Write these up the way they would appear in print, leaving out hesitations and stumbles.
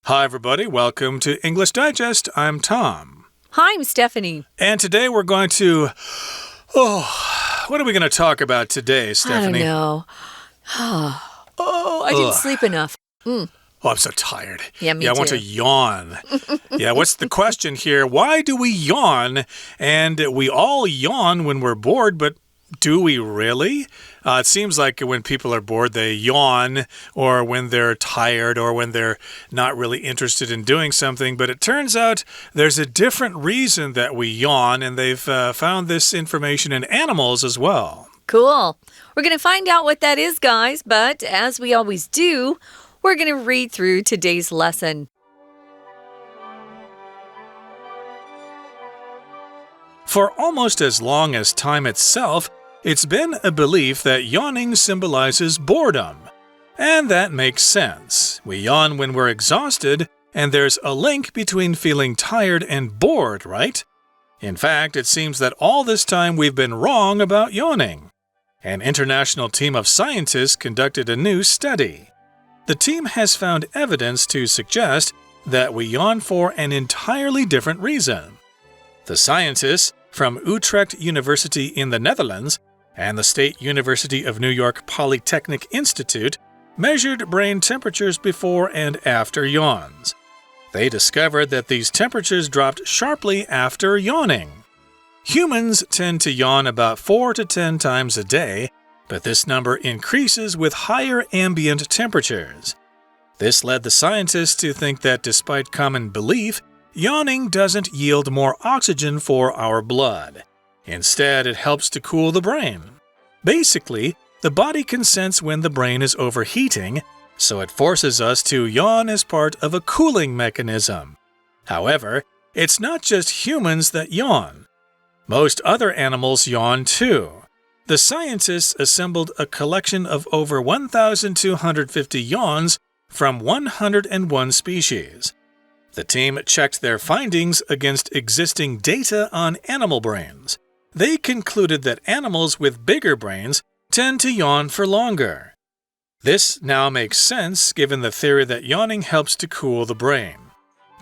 Hi, everybody. Welcome to English Digest. I'm Tom. Hi, I'm Stephanie. And today we're going to... what are we going to talk about today, Stephanie? I don't know. I didn't sleep enough. Oh, I'm so tired. Yeah, me too. I want to yawn. What's the question here? Why do we yawn? And we all yawn when we're bored, but do we really? It seems like when people are bored, they yawn, or when they're tired, or when they're not really interested in doing something. But it turns out there's a different reason that we yawn, and they've found this information in animals as well. Cool. We're going to find out what that is, guys. But as we always do, we're going to read through today's lesson. For almost as long as time itself, it's been a belief that yawning symbolizes boredom. And that makes sense. We yawn when we're exhausted, and there's a link between feeling tired and bored, right? In fact, it seems that all this time we've been wrong about yawning. An international team of scientists conducted a new study. The team has found evidence to suggest that we yawn for an entirely different reason. The scientists from Utrecht University in the Netherlands and the State University of New York Polytechnic Institute measured brain temperatures before and after yawns. They discovered that these temperatures dropped sharply after yawning. Humans tend to yawn about 4 to 10 times a day, but this number increases with higher ambient temperatures. This led the scientists to think that despite common belief, yawning doesn't yield more oxygen for our blood. Instead, it helps to cool the brain. Basically, the body can sense when the brain is overheating, so it forces us to yawn as part of a cooling mechanism. However, it's not just humans that yawn. Most other animals yawn too. The scientists assembled a collection of over 1,250 yawns from 101 species. The team checked their findings against existing data on animal brains. They concluded that animals with bigger brains tend to yawn for longer. This now makes sense given the theory that yawning helps to cool the brain.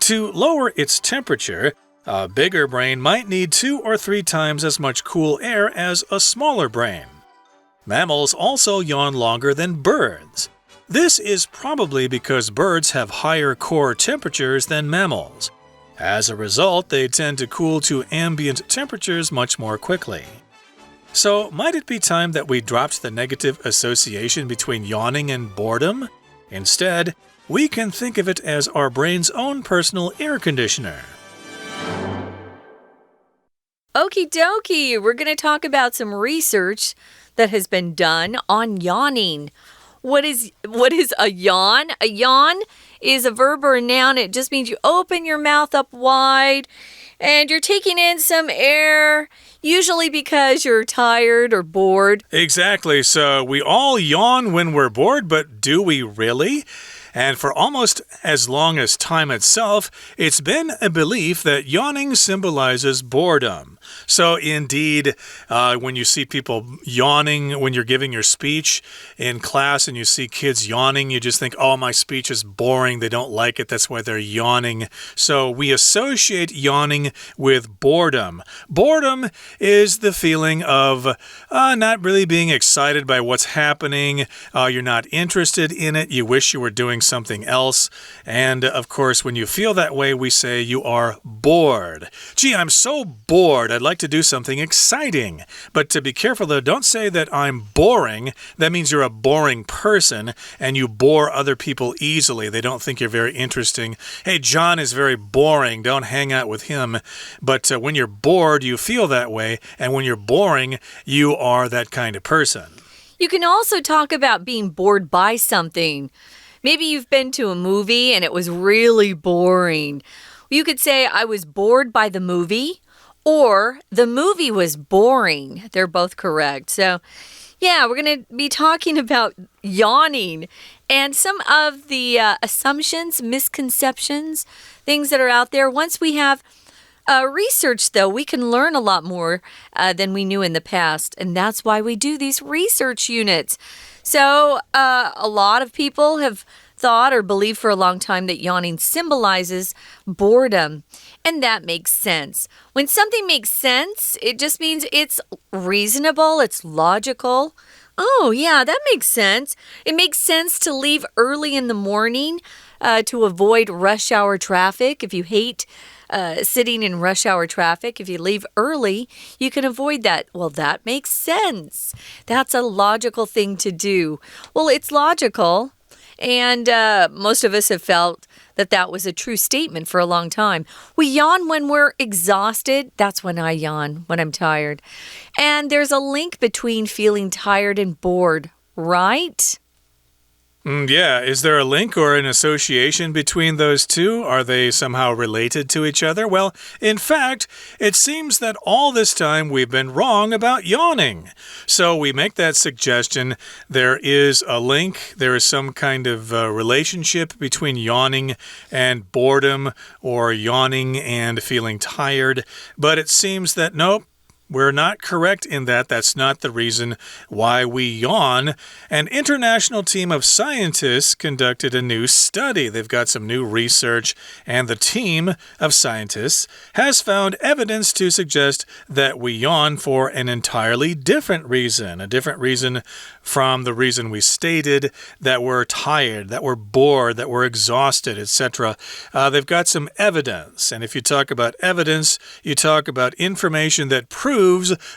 To lower its temperature, a bigger brain might need 2 or 3 times as much cool air as a smaller brain. Mammals also yawn longer than birds. This is probably because birds have higher core temperatures than mammals. As a result, they tend to cool to ambient temperatures much more quickly. So, might it be time that we dropped the negative association between yawning and boredom? Instead, we can think of it as our brain's own personal air conditioner. Okie dokie. We're going to talk about some research that has been done on yawning. What is a yawn? A yawn is a verb or a noun. It just means you open your mouth up wide and you're taking in some air, usually because you're tired or bored. Exactly. So we all yawn when we're bored, but do we really? And for almost as long as time itself, it's been a belief that yawning symbolizes boredom. So indeed, when you see people yawning when you're giving your speech in class and you see kids yawning, you just think, oh, my speech is boring. They don't like it. That's why they're yawning. So we associate yawning with boredom. Boredom is the feeling of not really being excited by what's happening. You're not interested in it. You wish you were doing something else. And of course, when you feel that way, we say you are bored. Gee, I'm so bored. I'd like to do something exciting. But to be careful, though, don't say that I'm boring. That means you're a boring person and you bore other people easily. They don't think you're very interesting. Hey, John is very boring. Don't hang out with him. But when you're bored, you feel that way. And when you're boring, you are that kind of person. You can also talk about being bored by something. Maybe you've been to a movie and it was really boring. You could say, I was bored by the movie, or the movie was boring. They're both correct. So, yeah, we're going to be talking about yawning and some of the assumptions, misconceptions, things that are out there. Once we have research, though, we can learn a lot more than we knew in the past. And that's why we do these research units. So a lot of people have thought or believed for a long time that yawning symbolizes boredom, and that makes sense. When something makes sense, it just means it's reasonable, it's logical. Oh, yeah, that makes sense. It makes sense to leave early in the morning to avoid rush hour traffic. If you hate sitting in rush hour traffic, if you leave early, you can avoid that. Well, that makes sense. That's a logical thing to do. Well, it's logical, and most of us have felt that was a true statement for a long time. We yawn when we're exhausted. That's when I yawn, when I'm tired. And there's a link between feeling tired and bored, right? Yeah, is there a link or an association between those two? Are they somehow related to each other? Well, in fact, it seems that all this time we've been wrong about yawning. So we make that suggestion. There is a link. There is some kind of relationship between yawning and boredom, or yawning and feeling tired. But it seems that nope. We're not correct in that. That's not the reason why we yawn. An international team of scientists conducted a new study. They've got some new research, and the team of scientists has found evidence to suggest that we yawn for an entirely different reason, a different reason from the reason we stated, that we're tired, that we're bored, that we're exhausted, etc. They've got some evidence, and if you talk about evidence, you talk about information that proves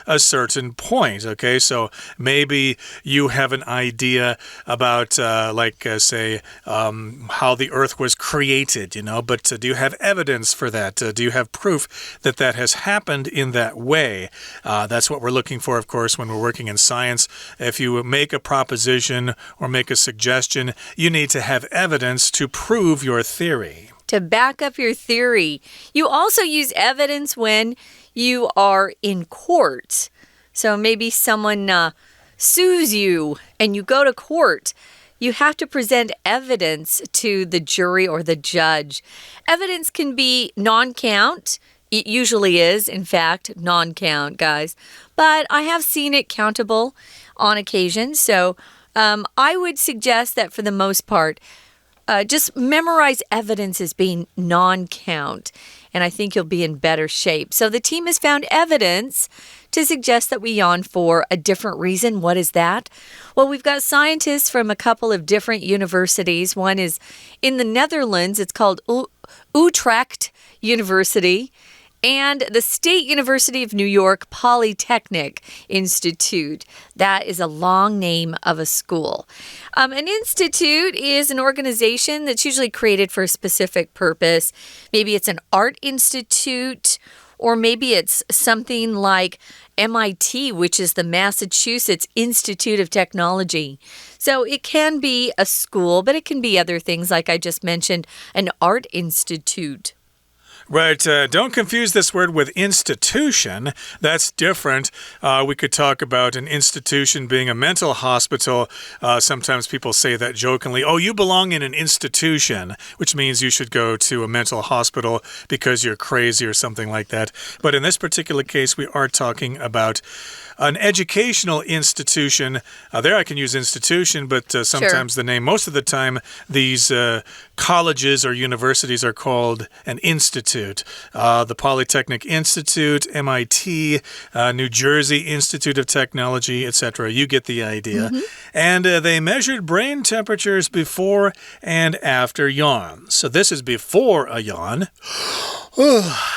a certain point, okay? So maybe you have an idea about, say, how the earth was created, but do you have evidence for that? Do you have proof that that has happened in that way? That's what we're looking for, of course, when we're working in science. If you make a proposition or make a suggestion, you need to have evidence to prove your theory. To back up your theory. You also use evidence when you are in court. So maybe someone sues you and you go to court. You have to present evidence to the jury or the judge. Evidence can be non-count. It usually is, in fact, non-count, guys. But I have seen it countable on occasion. So I would suggest that for the most part, just memorize evidence as being non-count, and I think you'll be in better shape. So the team has found evidence to suggest that we yawn for a different reason. What is that? Well, we've got scientists from a couple of different universities. One is in the Netherlands. It's called Utrecht University. And the State University of New York Polytechnic Institute. That is a long name of a school. An institute is an organization that's usually created for a specific purpose. Maybe it's an art institute, or maybe it's something like MIT, which is the Massachusetts Institute of Technology. So it can be a school, but it can be other things like I just mentioned, an art institute. Right, don't confuse this word with institution. That's different. We could talk about an institution being a mental hospital. Sometimes people say that jokingly, oh, you belong in an institution, which means you should go to a mental hospital because you're crazy or something like that. But in this particular case, we are talking about an educational institution. There I can use institution, but sometimes the name, most of the time, these colleges or universities are called an institute. The Polytechnic Institute, MIT, New Jersey Institute of Technology, etc. You get the idea. And they measured brain temperatures before and after yawns. So this is before a yawn.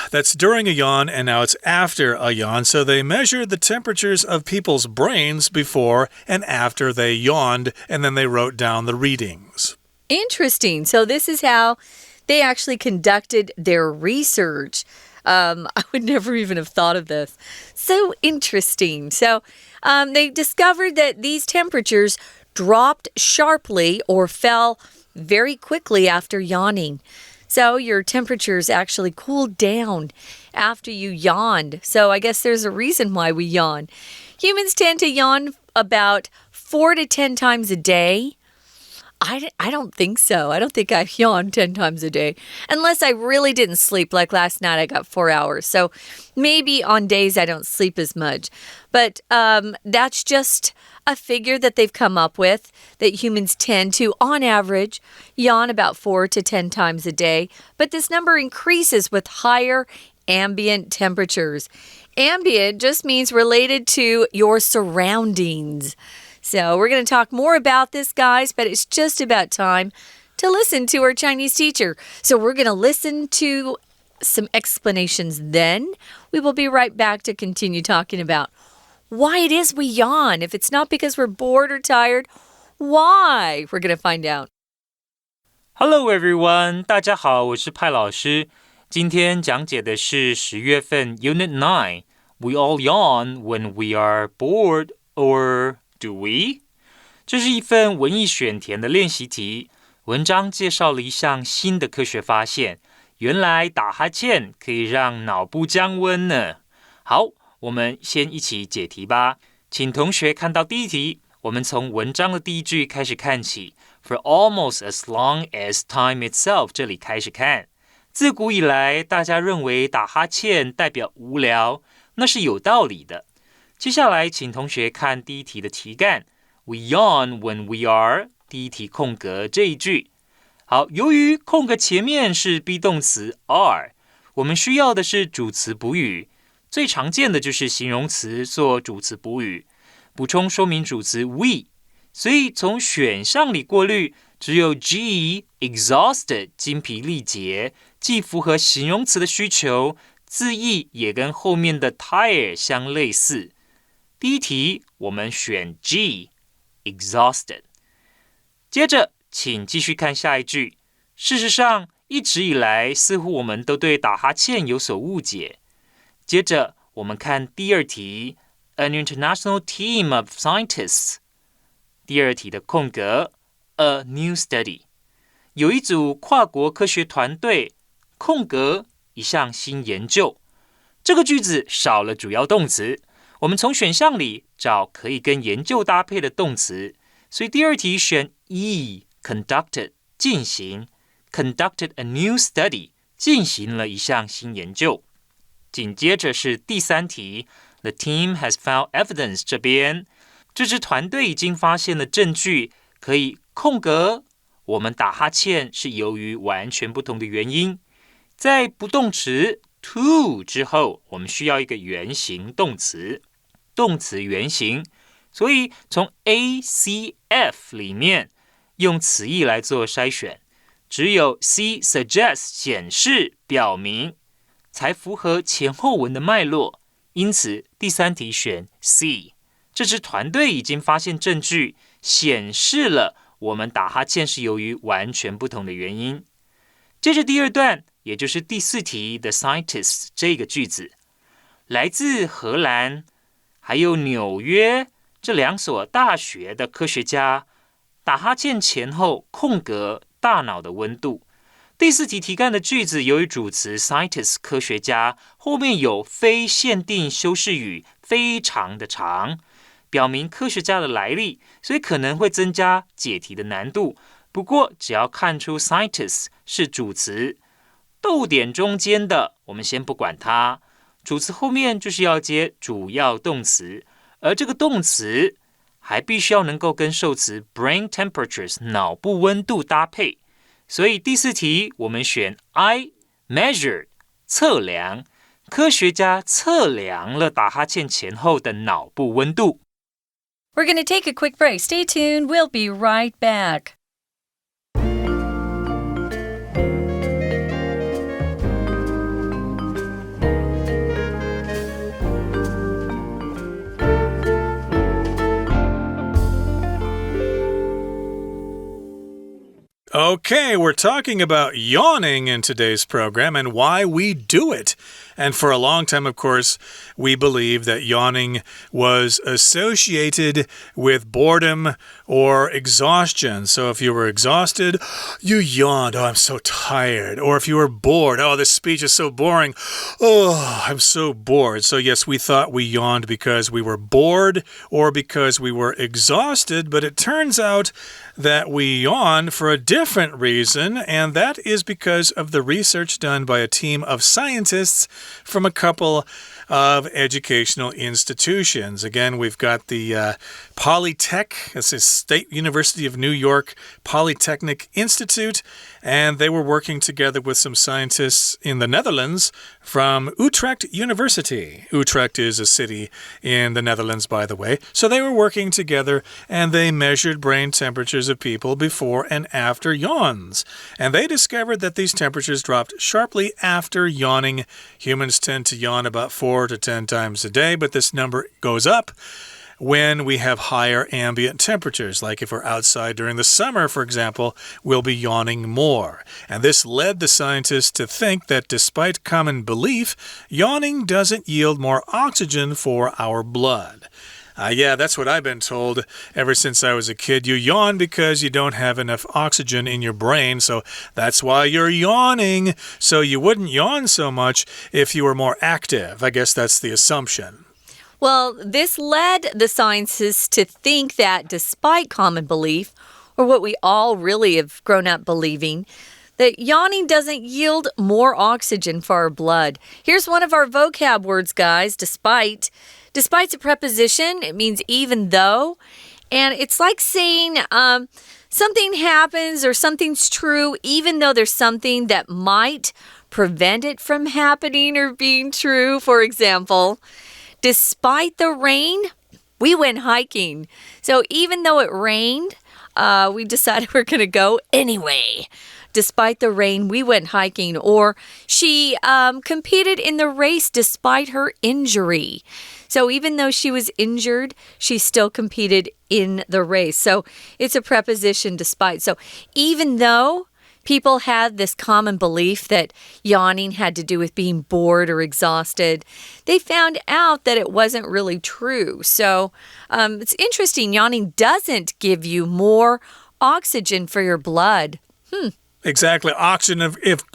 That's during a yawn, and now it's after a yawn. So they measured the temperatures of people's brains before and after they yawned, and then they wrote down the readings. Interesting. So this is how they actually conducted their research. I would never even have thought of this. So interesting. So they discovered that these temperatures dropped sharply or fell very quickly after yawning. So your temperatures actually cooled down after you yawned. So I guess there's a reason why we yawn. Humans tend to yawn about 4 to 10 times a day. I don't think so. I don't think I yawn 10 times a day. Unless I really didn't sleep. Like last night, I got 4 hours. So maybe on days I don't sleep as much. But that's just a figure that they've come up with, that humans tend to, on average, yawn about 4 to 10 times a day. But this number increases with higher ambient temperatures. Ambient just means related to your surroundings. So we're going to talk more about this, guys, but it's just about time to listen to our Chinese teacher. So we're going to listen to some explanations then. We will be right back to continue talking about why it is we yawn. If it's not because we're bored or tired, why? We're going to find out. Hello everyone, 大家好，我是派老师。今天讲解的是10月份 Unit 9。We all yawn when we are bored or...Do we? 这是一份文意选填的练习题，文章介绍了一项新的科学发现，原来打哈欠可以让脑部降温呢。好，我们先一起解题吧。请同学看到第一题，我们从文章的第一句开始看起 For almost as long as time itself 这里开始看。自古以来，大家认为打哈欠代表无聊，那是有道理的。接下来请同学看第一题的题干 We yawn when we are 第一题空格这一句。好，由于空格前面是 be 动词 are， 我们需要的是主词补语，最常见的就是形容词做主词补语，补充说明主词 we， 所以从选项里过滤，只有 G exhausted 精疲力竭，既符合形容词的需求，字义也跟后面的 tire 相类似。第一题我们选 G exhausted。 接着请继续看下一句。事实上一直以来似乎我们都对打哈欠有所误解。接着我们看第二题 An international team of scientists， 第二题的空格 A new study， 有一组跨国科学团队空格一项新研究。这个句子少了主要动词，我们从选项里找可以跟研究搭配的动词，所以第二题选 E conducted 进行 conducted a new study 进行了一项新研究。紧接着是第三题 The team has found evidence 这边这支团队已经发现了证据，可以空格我们打哈欠是由于完全不同的原因。在不动词 to 之后，我们需要一个原形动词，动词原形，所以从 A、C、F 里面用词义来做筛选，只有 C suggest 显示表明才符合前后文的脉络，因此第三题选 C。 这支团队已经发现证据，显示了我们打哈欠是由于完全不同的原因。接着第二段，也就是第四题的 scientists 这个句子，来自荷兰还有纽约这两所大学的科学家打哈欠前后空格大脑的温度。第四题题干的句子由于主词 scientists 科学家后面有非限定修饰语非常的长，表明科学家的来历，所以可能会增加解题的难度。不过只要看出 scientists 是主词，逗点中间的我们先不管它，主词后面就是要接主要动词，而这个动词还必须要能够跟受词 brain temperatures 脑部温度搭配。所以第四题我们选 I measured 测量，科学家测量了打哈欠前后的脑部温度。 We're going to take a quick break. Stay tuned. We'll be right back. Okay, we're talking about yawning in today's program and why we do it. And for a long time, of course, we believed that yawning was associated with boredom or exhaustion. So if you were exhausted, you yawned. Oh, I'm so tired. Or if you were bored, oh, this speech is so boring. Oh, I'm so bored. So yes, we thought we yawned because we were bored or because we were exhausted, but it turns out that we yawn for a different reason, and that is because of the research done by a team of scientists from a couple of educational institutions. Again, we've got the Polytech, this is State University of New York Polytechnic Institute, and they were working together with some scientists in the Netherlands from Utrecht University. Utrecht is a city in the Netherlands, by the way. So they were working together, and they measured brain temperatures of people before and after yawns. And they discovered that these temperatures dropped sharply after yawning. Humans tend to yawn about 4 to 10 times a day, but this number goes up when we have higher ambient temperatures. Like if we're outside during the summer, for example, we'll be yawning more. And this led the scientists to think that despite common belief, yawning doesn't yield more oxygen for our blood. Yeah, that's what I've been told ever since I was a kid. You yawn because you don't have enough oxygen in your brain, so that's why you're yawning. So you wouldn't yawn so much if you were more active. I guess that's the assumption. Well, this led the scientists to think that despite common belief, or what we all really have grown up believing, that yawning doesn't yield more oxygen for our blood. Here's one of our vocab words, guys. Despite. Despite's a preposition. It means even though. And it's like saying something happens or something's true even though there's something that might prevent it from happening or being true. For example, despite the rain, we went hiking. So even though it rained, we decided we're going to go anyway. Despite the rain, we went hiking. Or she competed in the race despite her injury. So even though she was injured, she still competed in the race. So it's a preposition, despite. So even though people had this common belief that yawning had to do with being bored or exhausted, they found out that it wasn't really true. So it's interesting. Yawning doesn't give you more oxygen for your blood. Exactly. Oxygen,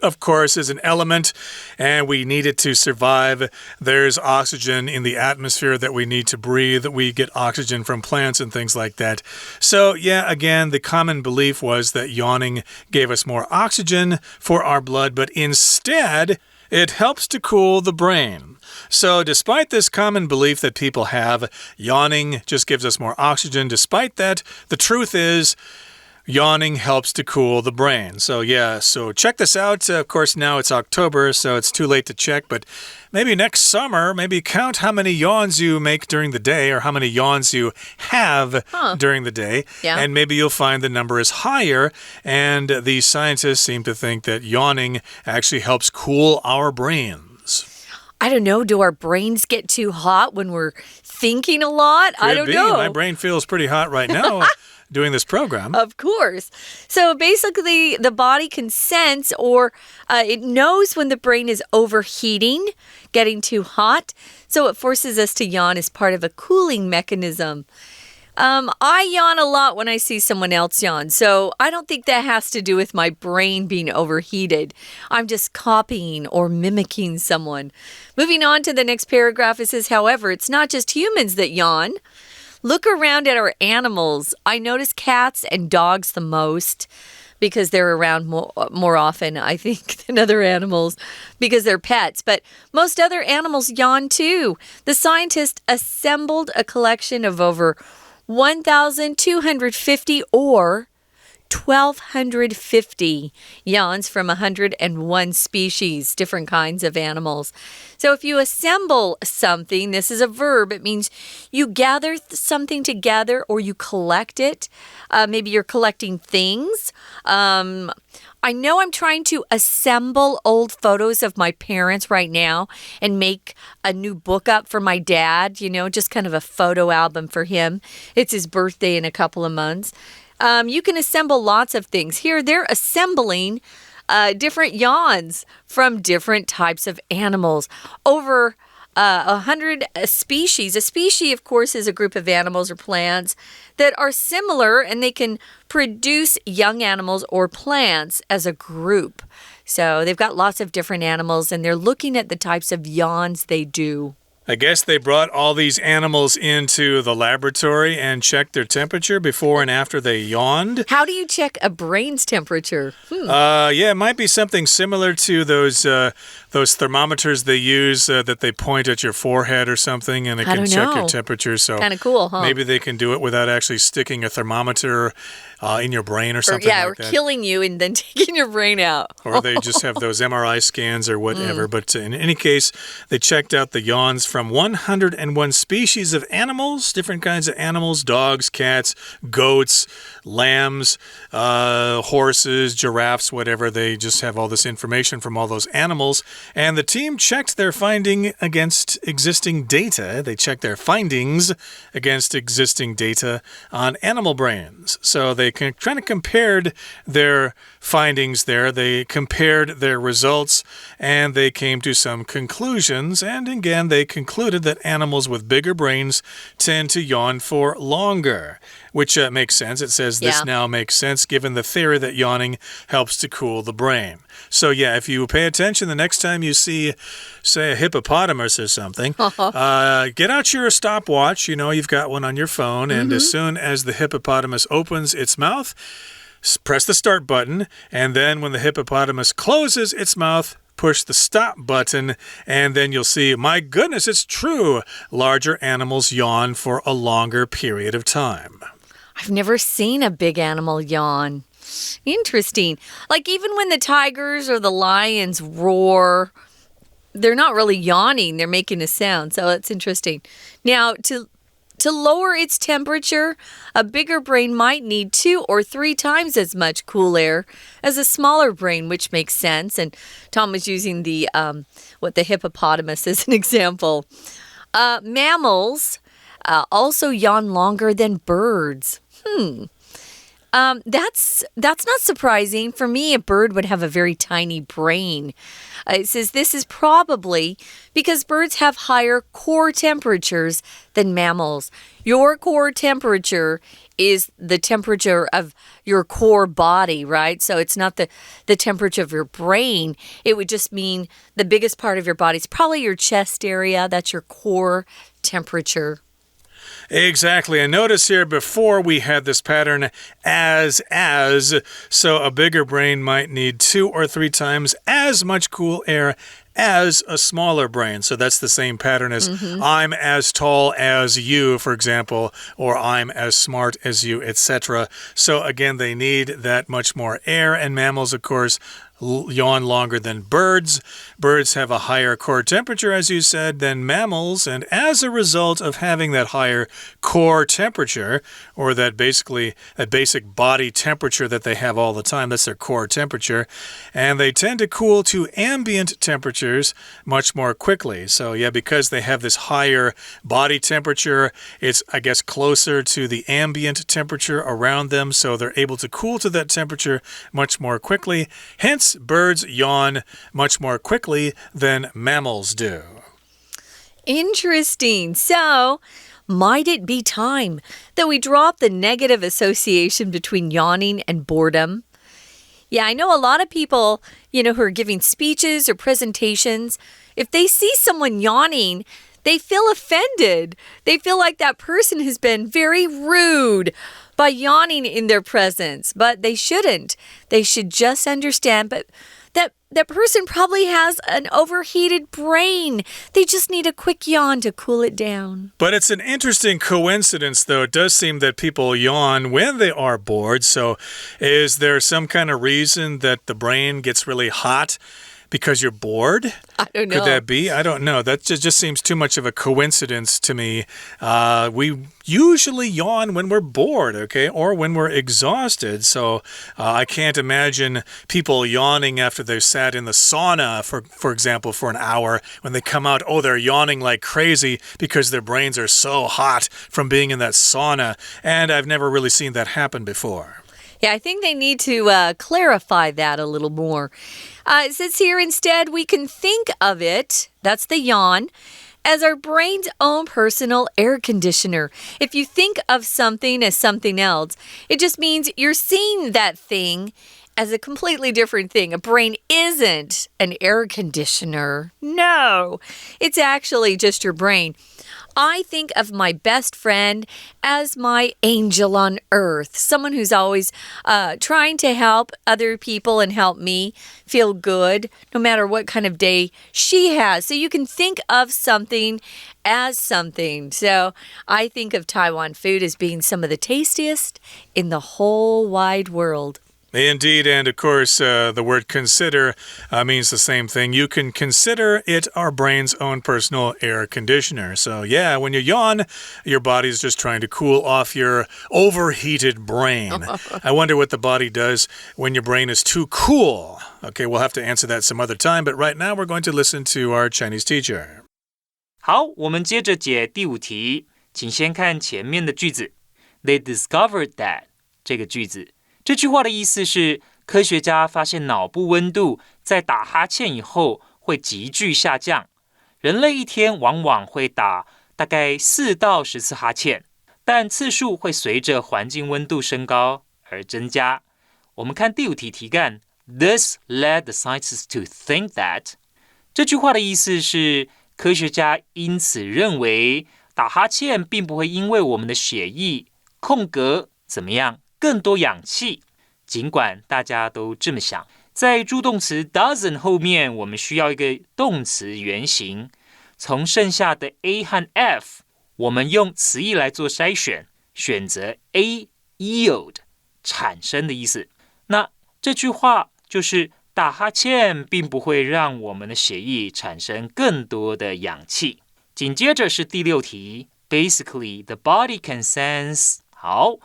of course, is an element, and we need it to survive. There's oxygen in the atmosphere that we need to breathe. We get oxygen from plants and things like that. So, yeah, again, the common belief was that yawning gave us more oxygen for our blood, but instead, it helps to cool the brain. So despite this common belief that people have, yawning just gives us more oxygen. Despite that, the truth is, yawning helps to cool the brain. So yeah, so check this out. Of course, now it's October, so it's too late to check, but maybe next summer, maybe count how many yawns you make during the day or how many yawns you have during the day. Yeah. And maybe you'll find the number is higher. And these scientists seem to think that yawning actually helps cool our brains. I don't know. Do our brains get too hot when we're thinking a lot? I don't know. My brain feels pretty hot right now. Doing this program. Of course. So basically, the body can sense or it knows when the brain is overheating, getting too hot. So it forces us to yawn as part of a cooling mechanism. I yawn a lot when I see someone else yawn. So I don't think that has to do with my brain being overheated. I'm just copying or mimicking someone. Moving on to the next paragraph, it says, however, it's not just humans that yawn. Look around at our animals. I notice cats and dogs the most because they're around more often, I think, than other animals because they're pets. But most other animals yawn too. The scientists assembled a collection of over 1,250 or 1,250 yawns from 101 species, different kinds of animals. So if you assemble something, this is a verb. It means you gather something together or you collect it. Maybe you're collecting things. I know I'm trying to assemble old photos of my parents right now and make a new book up for my dad, just kind of a photo album for him. It's his birthday in a couple of months. You can assemble lots of things. Here, they're assembling different yawns from different types of animals. Over 100 species. A species, of course, is a group of animals or plants that are similar, and they can produce young animals or plants as a group. So they've got lots of different animals, and they're looking at the types of yawns they do. I guess they brought all these animals into the laboratory and checked their temperature before and after they yawned. How do you check a brain's temperature? Yeah, it might be something similar to those thermometers they use that they point at your forehead or something, and it can check your temperature. So kind of cool, huh? Maybe they can do it without actually sticking a thermometer in your brain or something like that. Or killing you and then taking your brain out. Or they just have those MRI scans or whatever. But in any case, they checked out the yawns from 101 species of animals, different kinds of animals, dogs, cats, goats, lambs, horses, giraffes, whatever. They just have all this information from all those animals. And the team checked their finding against existing data. They checked their findings against existing data on animal brains. So they kind of compared their findings there. They compared their results, and they came to some conclusions. And again, they concluded that animals with bigger brains tend to yawn for longer, which makes sense. It says this now makes sense given the theory that yawning helps to cool the brain. So yeah, if you pay attention the next time you see, say, a hippopotamus or something, get out your stopwatch. You know, you've got one on your phone, and as soon as the hippopotamus opens its mouth, press the start button, and then when the hippopotamus closes its mouth, push the stop button, and then you'll see, my goodness, it's true. Larger animals yawn for a longer period of time. I've never seen a big animal yawn. Interesting. Like even when the tigers or the lions roar, they're not really yawning. They're making a sound. So it's interesting. Now, to lower its temperature, a bigger brain might need 2 or 3 times as much cool air as a smaller brain, which makes sense. And Tom was using the hippopotamus as an example. Mammals also yawn longer than birds. That's not surprising. For me, a bird would have a very tiny brain. It says this is probably because birds have higher core temperatures than mammals. Your core temperature is the temperature of your core body, right? So it's not the temperature of your brain. It would just mean the biggest part of your body is probably your chest area. That's your core temperature. Exactly. And notice here before we had this pattern as. So a bigger brain might need 2 or 3 times as much cool air as a smaller brain. So that's the same pattern as I'm as tall as you, for example, or I'm as smart as you, etc. So again, they need that much more air. And mammals, of course, yawn longer than birds. Birds have a higher core temperature, as you said, than mammals. And as a result of having that higher core temperature, or that basic body temperature that they have all the time, that's their core temperature, and they tend to cool to ambient temperatures much more quickly. So yeah, because they have this higher body temperature, it's, I guess, closer to the ambient temperature around them, so they're able to cool to that temperature much more quickly. Hence, birds yawn much more quickly than mammals do. Interesting. So, might it be time that we drop the negative association between yawning and boredom? Yeah, I know a lot of people, who are giving speeches or presentations, if they see someone yawning, they feel offended. They feel like that person has been very rude by yawning in their presence, but they shouldn't. They should just understand, but that person probably has an overheated brain. They just need a quick yawn to cool it down. But it's an interesting coincidence, though. It does seem that people yawn when they are bored. So is there some kind of reason that the brain gets really hot because you're bored? I don't know. Could that be? I don't know. That just seems too much of a coincidence to me. We usually yawn when we're bored, okay, or when we're exhausted. So I can't imagine people yawning after they've sat in the sauna, for example, for an hour. When they come out, they're yawning like crazy because their brains are so hot from being in that sauna. And I've never really seen that happen before. Yeah, I think they need to clarify that a little more. It says here instead, we can think of it, that's the yawn, as our brain's own personal air conditioner. If you think of something as something else, it just means you're seeing that thing as a completely different thing. A brain isn't an air conditioner. No, it's actually just your brain. I think of my best friend as my angel on earth, someone who's always trying to help other people and help me feel good, no matter what kind of day she has. So you can think of something as something. So I think of Taiwan food as being some of the tastiest in the whole wide world. Indeed, and of course, the word consider means the same thing. You can consider it our brain's own personal air conditioner. So, yeah, when you yawn, your body's just trying to cool off your overheated brain. I wonder what the body does when your brain is too cool. Okay, we'll have to answer that some other time, but right now we're going to listen to our Chinese teacher. 好，我们接着解第5题，请先看前面的句子。They discovered that 这个句子。这句话的意思是，科学家发现脑部温度在打哈欠以后会急剧下降。人类一天往往会打大概4到10次哈欠，但次数会随着环境温度升高而增加。我们看第5题题干 This led the scientists to think that 这句话的意思是，科学家因此认为打哈欠并不会因为我们的血液空格怎么样更多氧气，尽管大家都这么想。在助动词 doesn't 后面，我们需要一个动词原形。从剩下的 A 和 F， 我们用词义来做筛选，选择 A yield 产生的意思。那这句话就是打哈欠并不会让我们的血液产生更多的氧气。紧接着是第6题 Basically, the body can sense 好。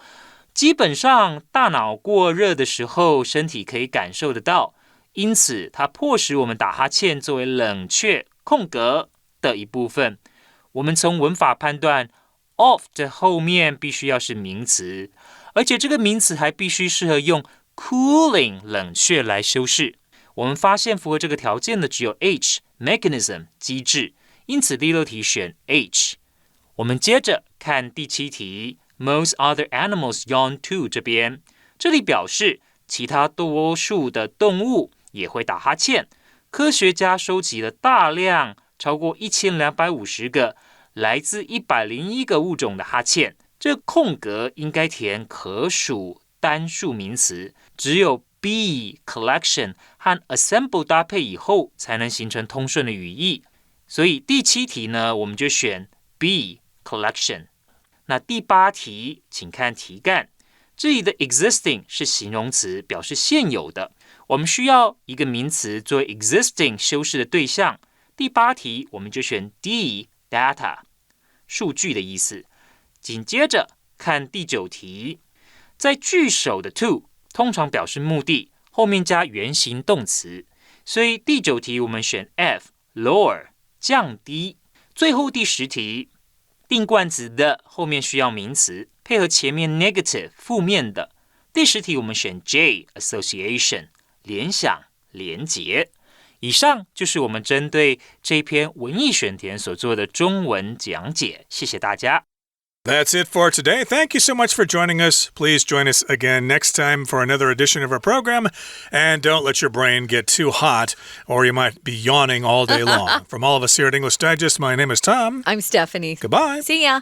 基本上，大脑过热的时候，身体可以感受得到，因此它迫使我们打哈欠作为冷却空格的一部分。我们从文法判断 of 的后面必须要是名词，而且这个名词还必须适合用 cooling 冷却来修饰。我们发现符合这个条件的只有 H mechanism 机制，因此第6题选 H。我们接着看第7题。Most other animals yawn too 这边，这里表示其他多数的动物也会打哈欠。科学家收集了大量超过1250个来自101个物种的哈欠，这空格应该填可数单数名词，只有 be collection 和 assemble 搭配以后才能形成通顺的语义。所以第7题呢，我们就选 be collection。那第8题，请看题干。这里的 existing 是形容词，表示现有的。我们需要一个名词作为 existing 修饰的对象。第8题，我们就选 D data 数据的意思。紧接着看第9题，在句首的 to 通常表示目的，后面加原形动词。所以第9题我们选 F lower 降低。最后第10题。定冠词的后面需要名词，配合前面 negative 负面的。第10题我们选 J association 联想连结。以上就是我们针对这篇文艺选填所做的中文讲解，谢谢大家。That's it for today. Thank you so much for joining us. Please join us again next time for another edition of our program. And don't let your brain get too hot, or you might be yawning all day long. From all of us here at English Digest, my name is Tom. I'm Stephanie. Goodbye. See ya.